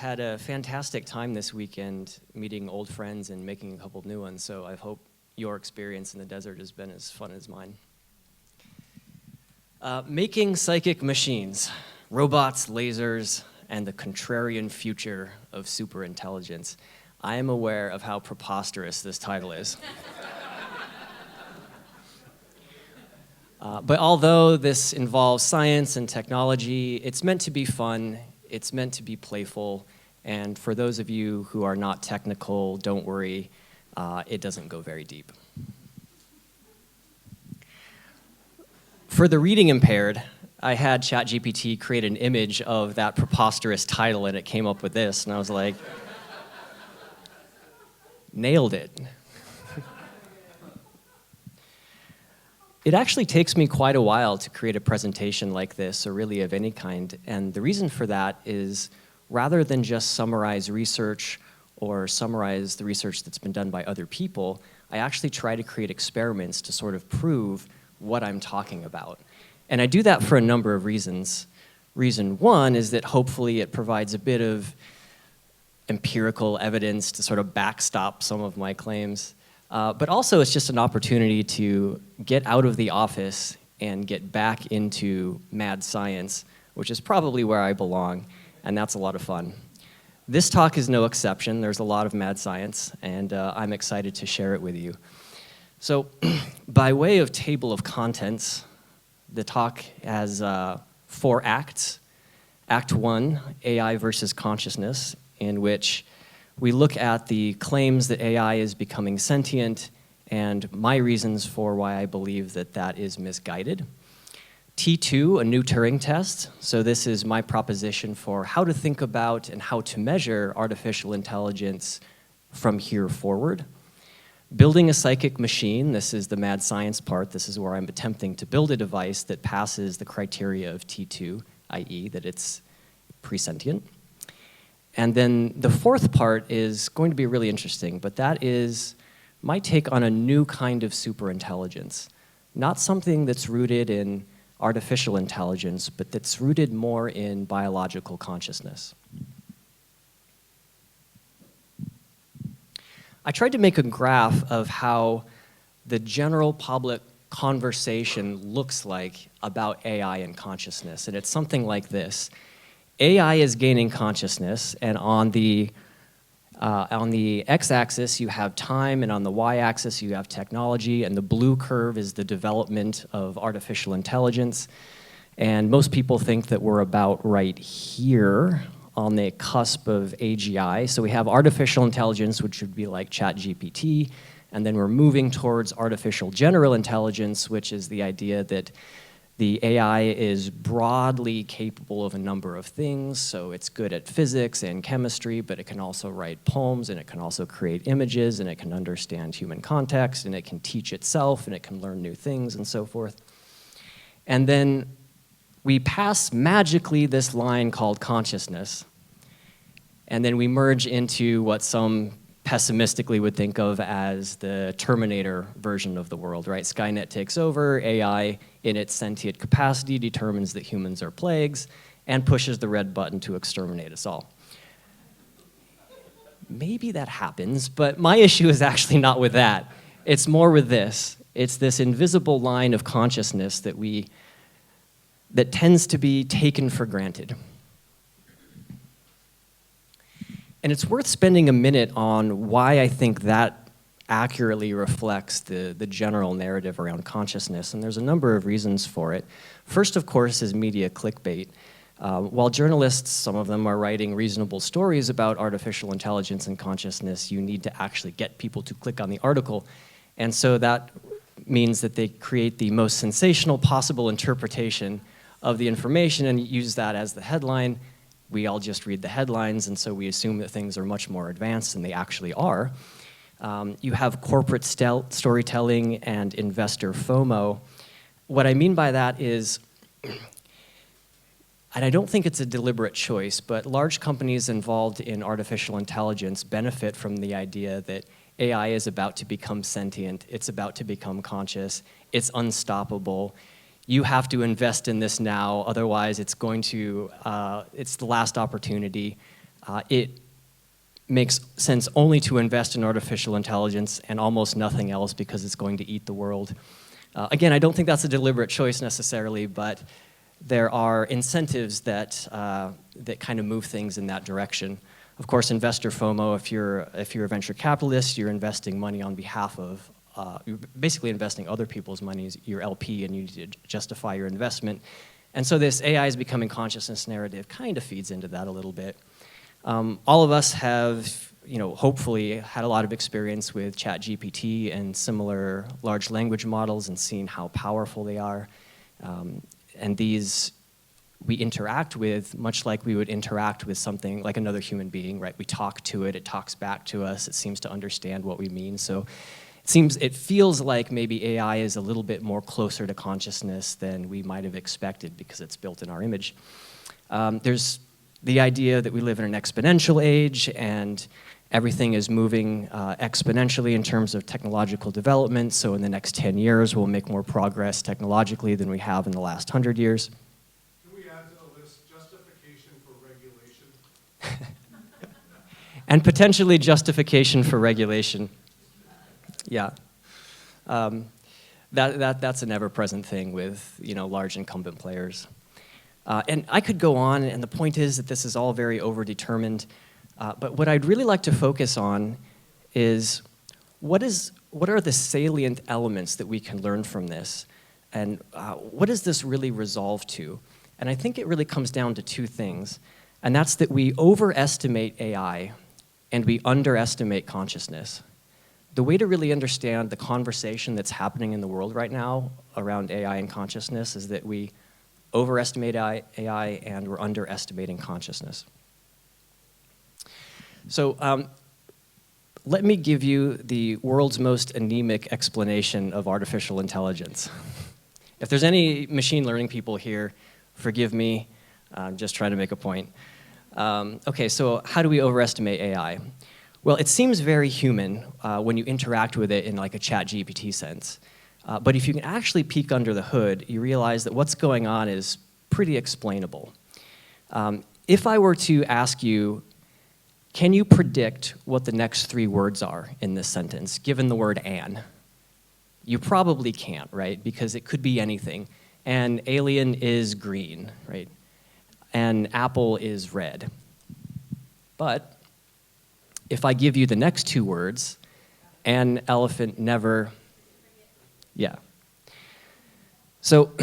had a fantastic time this weekend meeting old friends and making a couple new ones, so I hope your experience in the desert has been as fun as mine. Making psychic machines, robots, lasers, and the contrarian future of superintelligence. I am aware of how preposterous this title is. But although this involves science and technology, it's meant to be fun, it's meant to be playful, and for those of you who are not technical, don't worry, it doesn't go very deep. For the reading impaired, I had ChatGPT create an image of that preposterous title, and it came up with this, and I was like, nailed it. It actually takes me quite a while to create a presentation like this, or really of any kind, and the reason for that is rather than just summarize research or summarize the research that's been done by other people, I actually try to create experiments to sort of prove what I'm talking about. And I do that for a number of reasons. Reason one is that hopefully it provides a bit of empirical evidence to sort of backstop some of my claims. But also it's just an opportunity to get out of the office and get back into mad science, which is probably where I belong, and that's a lot of fun. This talk is no exception. There's a lot of mad science, and I'm excited to share it with you. So by way of table of contents, the talk has 4 acts. Act 1, AI versus consciousness, in which we look at the claims that AI is becoming sentient and my reasons for why I believe that that is misguided. T2, a new Turing test. So this is my proposition for how to think about and how to measure artificial intelligence from here forward. Building a psychic machine, this is the mad science part. This is where I'm attempting to build a device that passes the criteria of T2, i.e. that it's presentient. And then the 4th part is going to be really interesting, but that is my take on a new kind of superintelligence. Not something that's rooted in artificial intelligence, but that's rooted more in biological consciousness. I tried to make a graph of how the general public conversation looks like about AI and consciousness, and it's something like this. AI is gaining consciousness, and on the x-axis you have time, and on the y-axis you have technology, and the blue curve is the development of artificial intelligence. And most people think that we're about right here on the cusp of AGI. So we have artificial intelligence, which would be like ChatGPT, and then we're moving towards artificial general intelligence, which is the idea that the AI is broadly capable of a number of things. So it's good at physics and chemistry, but it can also write poems, and it can also create images, and it can understand human context, and it can teach itself, and it can learn new things, and so forth. And then we pass magically this line called consciousness, and then we merge into what some pessimistically would think of as the Terminator version of the world, right? Skynet takes over, AI in its sentient capacity determines that humans are plagues and pushes the red button to exterminate us all. Maybe that happens, but my issue is actually not with that. It's more with this. It's this invisible line of consciousness that tends to be taken for granted. And it's worth spending a minute on why I think that accurately reflects the general narrative around consciousness, and there's a number of reasons for it. First, of course, is media clickbait. While journalists, some of them are writing reasonable stories about artificial intelligence and consciousness, you need to actually get people to click on the article, and so that means that they create the most sensational possible interpretation of the information and use that as the headline. We all just read the headlines, and so we assume that things are much more advanced than they actually are. You have corporate storytelling and investor FOMO. What I mean by that is, and I don't think it's a deliberate choice, but large companies involved in artificial intelligence benefit from the idea that AI is about to become sentient, it's about to become conscious, it's unstoppable. You have to invest in this now, otherwise it's the last opportunity. it makes sense only to invest in artificial intelligence and almost nothing else because it's going to eat the world. Again, I don't think that's a deliberate choice necessarily, but there are incentives that, that kind of move things in that direction. Of course, investor FOMO, if you're a venture capitalist, you're investing money on behalf of, you're basically investing other people's money as your LP, and you need to justify your investment. And so this AI is becoming consciousness narrative kind of feeds into that a little bit. All of us have, hopefully had a lot of experience with ChatGPT and similar large language models and seen how powerful they are. And these we interact with much like we would interact with something like another human being, right? We talk to it, it talks back to us, it seems to understand what we mean. So it feels like maybe AI is a little bit more closer to consciousness than we might have expected because it's built in our image. There's the idea that we live in an exponential age and everything is moving exponentially in terms of technological development. So in the next 10 years, we'll make more progress technologically than we have in the last 100 years. Can we add to the list justification for regulation? And potentially justification for regulation. Yeah. That's an ever-present thing with large incumbent players. And I could go on, and the point is that this is all very overdetermined. But what I'd really like to focus on is what are the salient elements that we can learn from this? And what does this really resolve to? And I think it really comes down to two things. And that's that we overestimate AI and we underestimate consciousness. The way to really understand the conversation that's happening in the world right now around AI and consciousness is that we overestimate AI and we're underestimating consciousness. So let me give you the world's most anemic explanation of artificial intelligence. If there's any machine learning people here, forgive me, I'm just trying to make a point. Okay, so how do we overestimate AI? Well, it seems very human when you interact with it in like a ChatGPT sense. But if you can actually peek under the hood, you realize that what's going on is pretty explainable. If I were to ask you, can you predict what the next 3 words are in this sentence, given the word "an"? You probably can't, right? Because it could be anything. An alien is green, right? An apple is red. But if I give you the next 2 words, an elephant never, yeah. So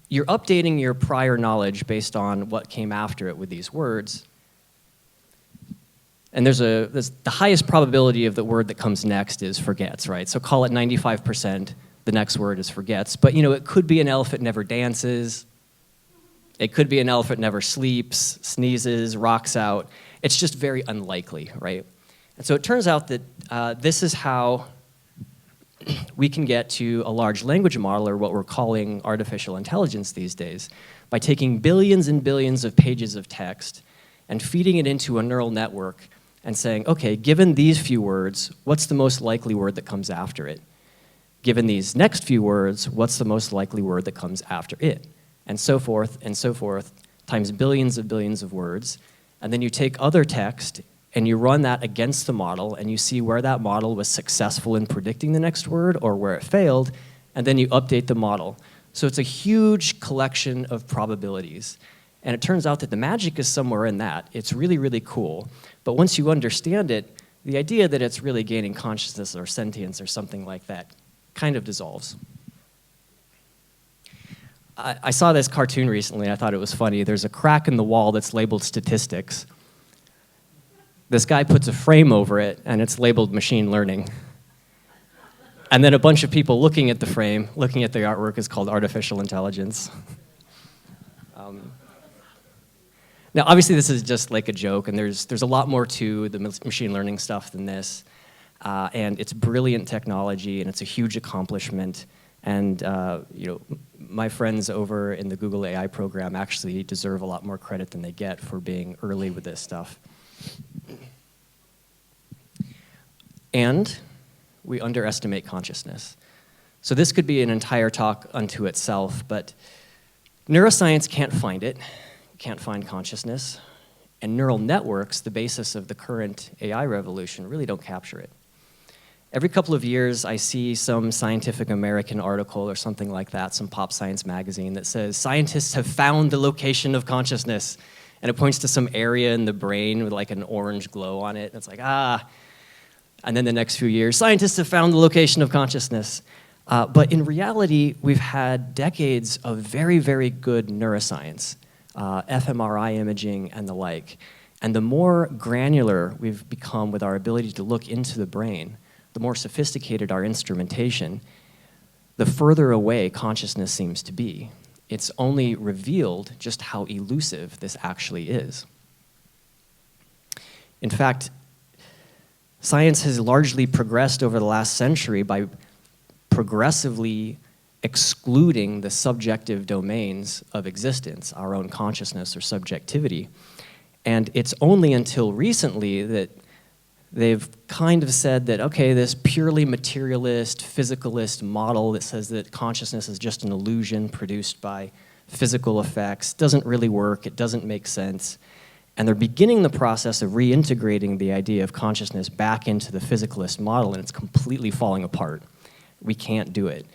you're updating your prior knowledge based on what came after it with these words. And there's the highest probability of the word that comes next is forgets, right? So call it 95%, the next word is forgets. But it could be an elephant never dances. It could be an elephant never sleeps, sneezes, rocks out. It's just very unlikely, right? And so it turns out that this is how we can get to a large language model, or what we're calling artificial intelligence these days, by taking billions and billions of pages of text and feeding it into a neural network and saying, okay, given these few words, what's the most likely word that comes after it? Given these next few words, what's the most likely word that comes after it? And so forth, times billions of words. And then you take other text and you run that against the model and you see where that model was successful in predicting the next word or where it failed, and then you update the model. So it's a huge collection of probabilities. And it turns out that the magic is somewhere in that. It's really, really cool. But once you understand it, the idea that it's really gaining consciousness or sentience or something like that kind of dissolves. I saw this cartoon recently. I thought it was funny. There's a crack in the wall that's labeled statistics. This guy puts a frame over it, and it's labeled machine learning. And then a bunch of people looking at the frame, looking at the artwork, is called artificial intelligence. Now, obviously, this is just like a joke, and there's a lot more to the machine learning stuff than this. And it's brilliant technology, and it's a huge accomplishment. And my friends over in the Google AI program actually deserve a lot more credit than they get for being early with this stuff. And we underestimate consciousness. So this could be an entire talk unto itself, but neuroscience can't find it, can't find consciousness. And neural networks, the basis of the current AI revolution, really don't capture it. Every couple of years, I see some Scientific American article or something like that, some pop science magazine that says, scientists have found the location of consciousness. And it points to some area in the brain with like an orange glow on it. And it's like, ah. And then the next few years, scientists have found the location of consciousness. But in reality, we've had decades of very, very good neuroscience, fMRI imaging and the like. And the more granular we've become with our ability to look into the brain, the more sophisticated our instrumentation, the further away consciousness seems to be. It's only revealed just how elusive this actually is. In fact, science has largely progressed over the last century by progressively excluding the subjective domains of existence, our own consciousness or subjectivity. And it's only until recently that they've kind of said that, okay, this purely materialist, physicalist model that says that consciousness is just an illusion produced by physical effects doesn't really work, it doesn't make sense. And they're beginning the process of reintegrating the idea of consciousness back into the physicalist model, and it's completely falling apart. We can't do it,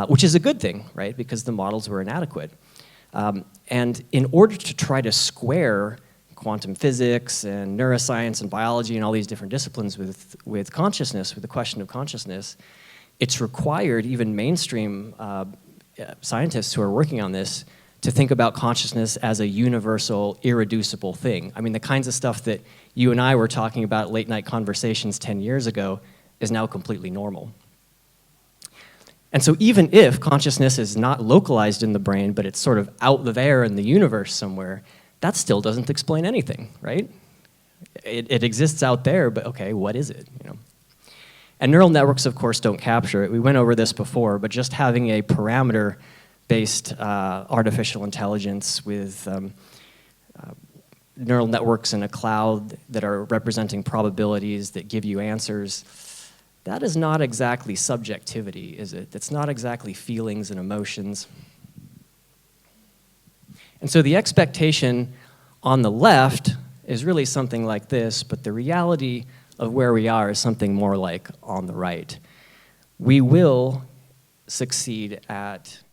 which is a good thing, right? Because the models were inadequate. And in order to try to square quantum physics and neuroscience and biology and all these different disciplines with consciousness, with the question of consciousness, it's required even mainstream scientists who are working on this to think about consciousness as a universal, irreducible thing. I mean, the kinds of stuff that you and I were talking about late night conversations 10 years ago is now completely normal. And so even if consciousness is not localized in the brain, but it's sort of out there in the universe somewhere, that still doesn't explain anything, right? It exists out there, but okay, what is it? You know? And neural networks, of course, don't capture it. We went over this before, but just having a parameter-based artificial intelligence with neural networks in a cloud that are representing probabilities that give you answers, that is not exactly subjectivity, is it? It's not exactly feelings and emotions. And so the expectation on the left is really something like this, but the reality of where we are is something more like on the right. We will succeed at